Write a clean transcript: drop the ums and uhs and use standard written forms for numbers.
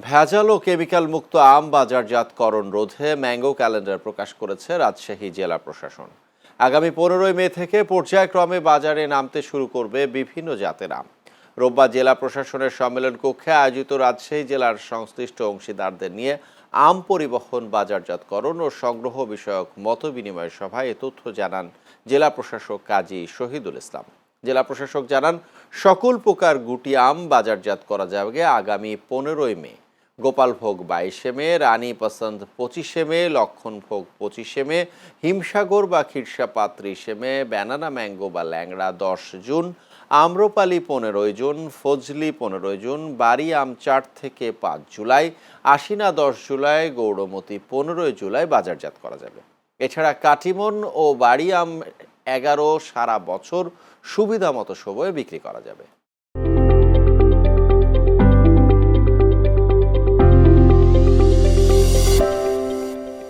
ভেজাল ও কেমিক্যাল মুক্ত আম বাজারজাতকরণ রোধে ম্যাঙ্গো ক্যালেন্ডার প্রকাশ করেছে রাজশাহী জেলা প্রশাসন। আগামী 15 মে থেকে পর্যায়ক্রমে বাজারে নামতে শুরু করবে বিভিন্ন জাতের আম। রোববার জেলা প্রশাসনের সম্মেলন কক্ষে আয়োজিত রাজশাহী জেলার সংশ্লিষ্ট অংশীদারদের নিয়ে আম পরিবহন, বাজারজাতকরণ ও সংগ্রহ বিষয়ক মতবিনিময় সভায় এ তথ্য জানান জেলা প্রশাসক কাজী শহীদুল ইসলাম। জেলা প্রশাসক জানান, সকল প্রকার গুটি আম বাজারজাত করা যাবে আগামী 15 মে। গোপালভোগ 22 মে, রানী পসন্দ 25 মে, লক্ষণভোগ 25 মে, হিমসাগর বা খিরসা 30 মে, ব্যানানা ম্যাঙ্গো বা ল্যাংড়া 10 জুন, আম্রপালি 15 জুন, ফজলি 15 জুন, বাড়ি আম 4 থেকে 5 জুলাই, আশিনা 10 জুলাই, গৌরমতি 15 জুলাই বাজারজাত করা যাবে। এছাড়া কাটিমন ও বাড়ি আম 11 সারা বছর সুবিধা মতো সময়ে বিক্রি করা যাবে।